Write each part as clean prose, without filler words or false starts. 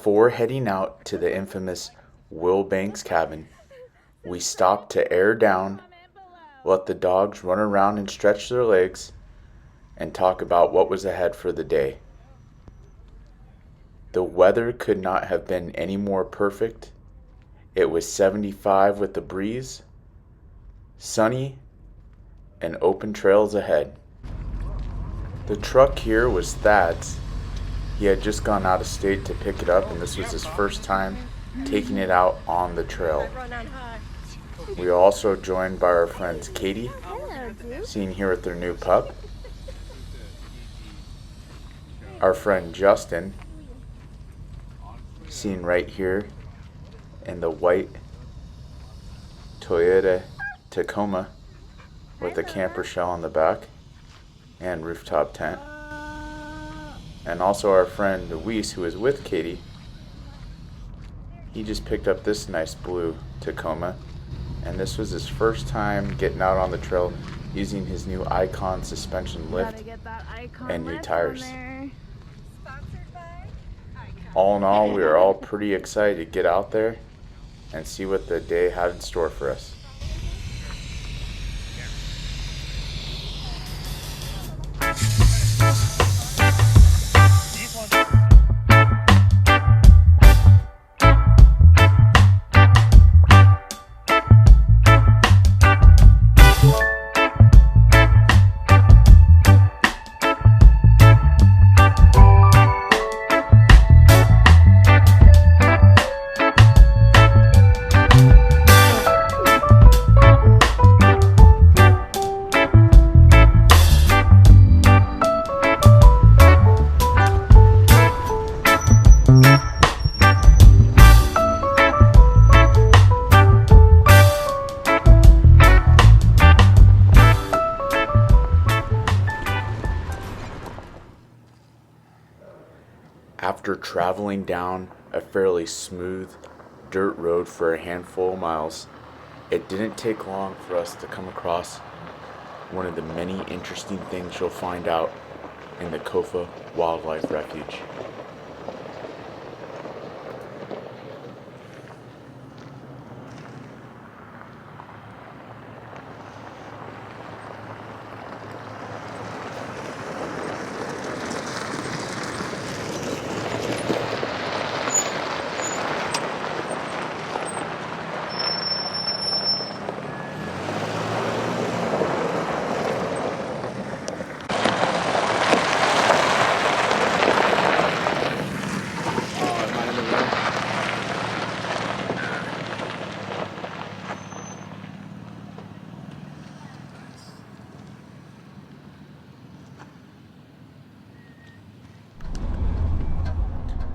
Before heading out to the infamous Wilbanks cabin, we stopped to air down, let the dogs run around and stretch their legs, and talk about what was ahead for the day. The weather could not have been any more perfect. It was 75 with a breeze, sunny, and open trails ahead. The truck here was Thad's. He had just gone out of state to pick it up, and this was his first time taking it out on the trail. We are also joined by our friends Katie, seen here with their new pup, our friend Justin, seen right here in the white Toyota Tacoma with a camper shell on the back and rooftop tent, and also our friend Luis, who is with Katie. He just picked up this nice blue Tacoma, and this was his first time getting out on the trail using his new Icon suspension lift and new tires. All in all, we are all pretty excited to get out there and see what the day had in store for us. After traveling down a fairly smooth dirt road for a handful of miles, it didn't take long for us to come across one of the many interesting things you'll find out in the Kofa Wildlife Refuge.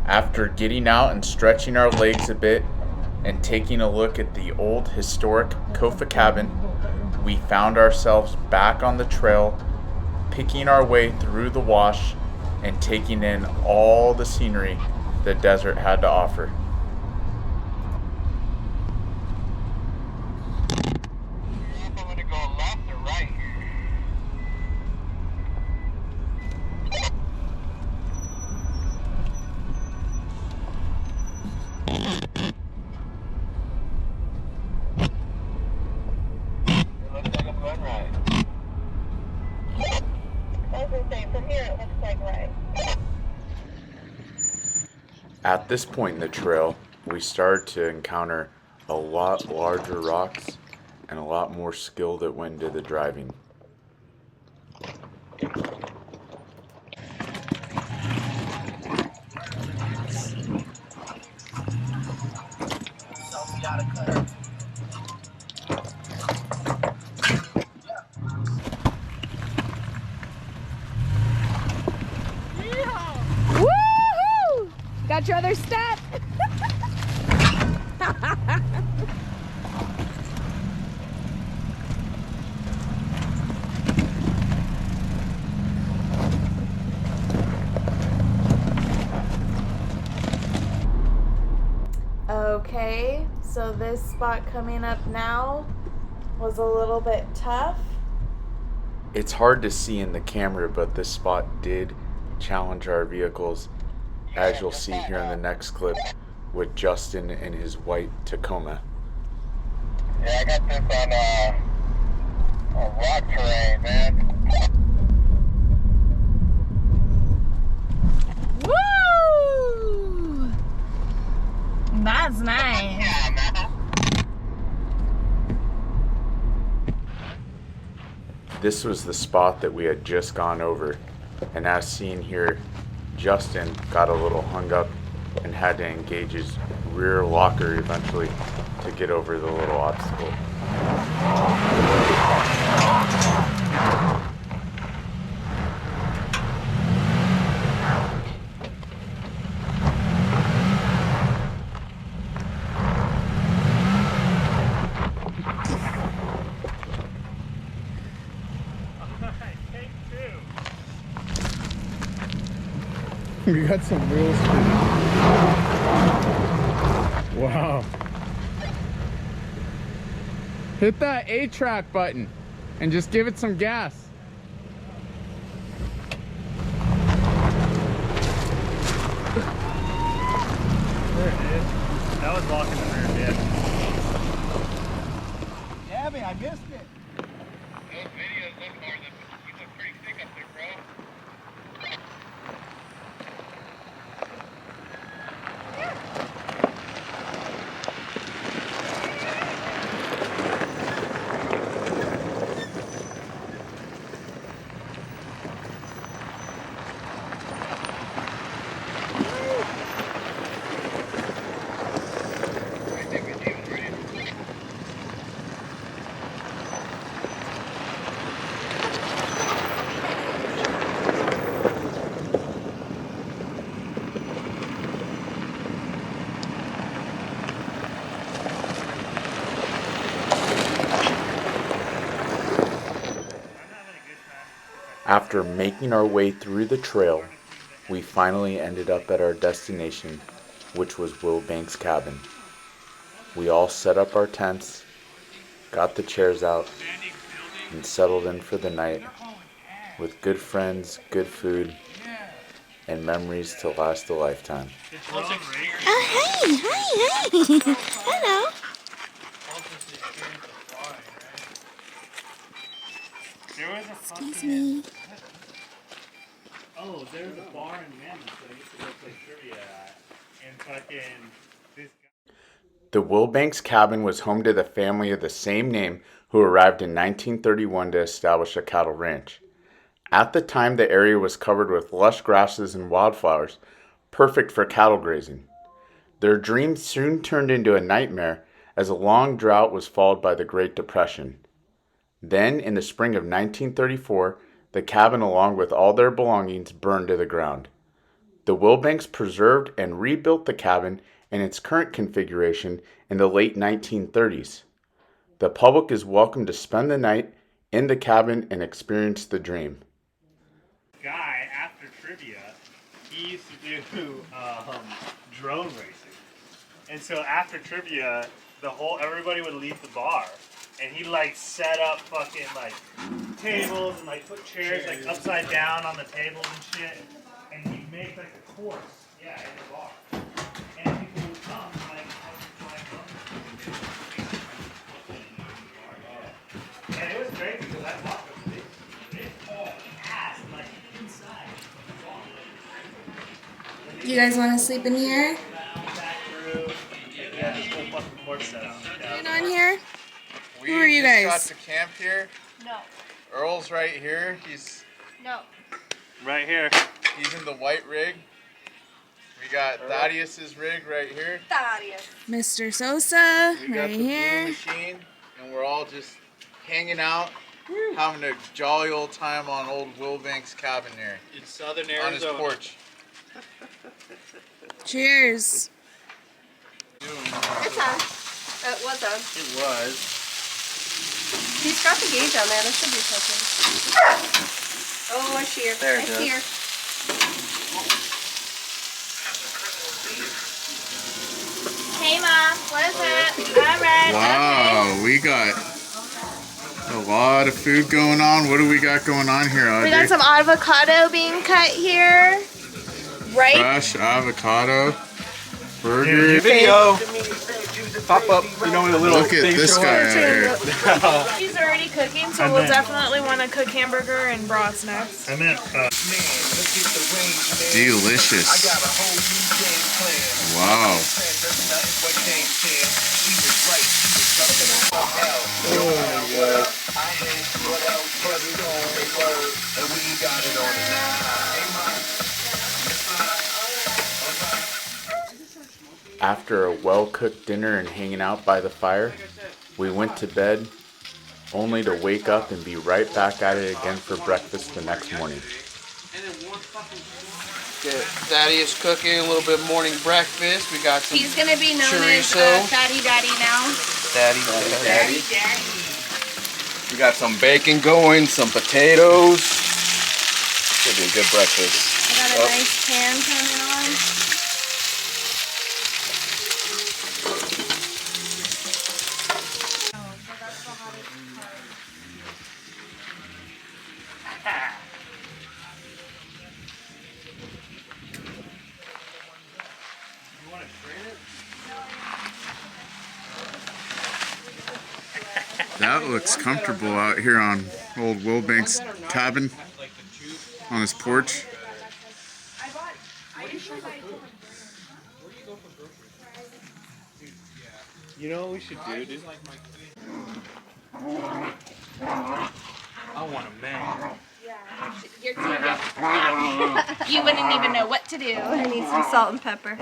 After getting out and stretching our legs a bit and taking a look at the old historic Kofa cabin, we found ourselves back on the trail, picking our way through the wash and taking in all the scenery the desert had to offer. I'm going to go left or right. At this point in the trail, we started to encounter a lot larger rocks and a lot more skill that went into the driving. Got your other step. Okay, so this spot coming up now was a little bit tough. It's hard to see in the camera, but this spot did challenge our vehicles as you'll see here in the next clip with Justin in his white Tacoma. Yeah, I got this on rock terrain, man. Woo! That's nice. Yeah, man. This was the spot that we had just gone over, and as seen here, Justin got a little hung up and had to engage his rear locker eventually to get over the little obstacle. We got some real speed. Wow. Hit that A-track button and just give it some gas. There it is. That was walking the rear bit. Abby, I missed it. Those videos look more than you look pretty thick up there, bro. After making our way through the trail, we finally ended up at our destination, which was Wilbanks Cabin. We all set up our tents, got the chairs out, and settled in for the night with good friends, good food, and memories to last a lifetime. Oh, hey, hello. There was a Excuse me. Oh, there was a bar in Memphis that I used to go play trivia at. And fucking this guy. The Wilbanks Cabin was home to the family of the same name who arrived in 1931 to establish a cattle ranch. At the time, the area was covered with lush grasses and wildflowers, perfect for cattle grazing. Their dream soon turned into a nightmare as a long drought was followed by the Great Depression. Then, in the spring of 1934, the cabin along with all their belongings burned to the ground. The Wilbanks preserved and rebuilt the cabin in its current configuration in the late 1930s. The public is welcome to spend the night in the cabin and experience the dream. Guy, after trivia, he used to do drone racing. And so after trivia, everybody would leave the bar. And he like set up fucking like tables and like put chairs like upside down on the tables and shit. And he'd make like a course, yeah, in the bar. And people would come like and it was great because I walked up this whole ass like inside. You guys want to sleep in here? Back through, yeah, this whole fucking course set up. You on here? We Who are you just guys? got to camp here. No. Earl's right here. He's No. Right here. in the white rig. We got Thaddeus's rig right here. Thaddeus. Mr. Sosa, We got right the blue here. machine, and we're all just hanging out, having a jolly old time on old Wilbanks Cabin there In southern on his porch. Cheers. It's on. It was on. It was. He's got the gauge on there. That should be something. Oh, a shear. There it a goes. shear. Hey, Mom. What is it? All right. Wow, we got a lot of food going on. What do we got going on here, Audrey? We got some avocado being cut here. Right? fresh avocado burger. Video. Pop up, you know, with a little Look at thing this showing. guy out here. He's already cooking, so I we'll meant- definitely want to cook hamburger and brats next. I meant, Delicious. Wow. After a well-cooked dinner and hanging out by the fire, we went to bed only to wake up and be right back at it again for breakfast the next morning. Daddy is cooking a little bit of morning breakfast. We got some He's gonna be known chorizo. as Fatty Daddy now. Daddy. We got some bacon going, some potatoes. Should be a good breakfast. I got a nice pan coming on. That looks comfortable out here on old Wilbanks' cabin on his porch. you know what we should do, dude? I want a man. You're too young. You wouldn't even know what to do. I need some salt and pepper.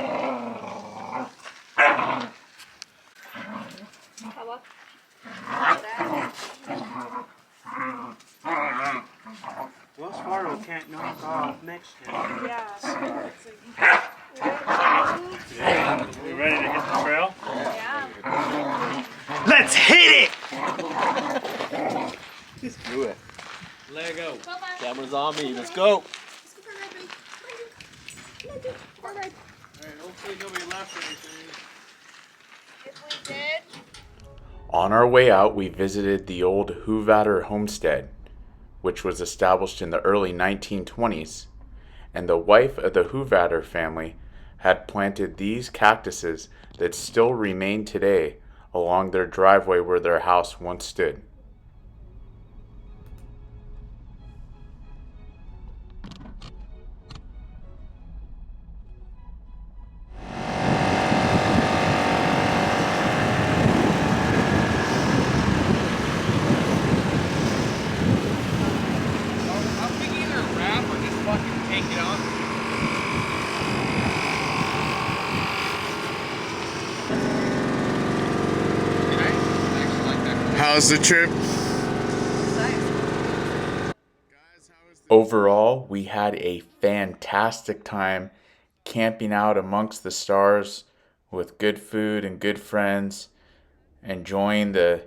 Wells Fargo can't knock off Mexican. Yeah. We ready to hit the trail? Yeah. Let's hit it! Let's do it. Let go. Camera's on me. Let's go. Alright, hopefully nobody left or anything. If we did, On our way out, we visited the old Hoovatter homestead, which was established in the early 1920s, and the wife of the Hoovatter family had planted these cactuses that still remain today along their driveway where their house once stood. I'm thinking either wrap or just fucking take it off. How's the trip? Overall, we had a fantastic time camping out amongst the stars with good food and good friends, enjoying the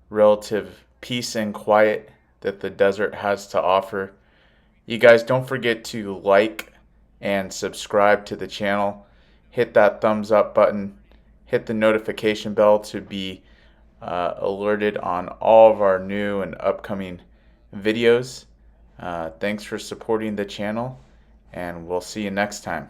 relative peace and quiet that the desert has to offer. You guys don't forget to like and subscribe to the channel. Hit that thumbs up button. Hit the notification bell to be alerted on all of our new and upcoming videos. Thanks for supporting the channel, and we'll see you next time.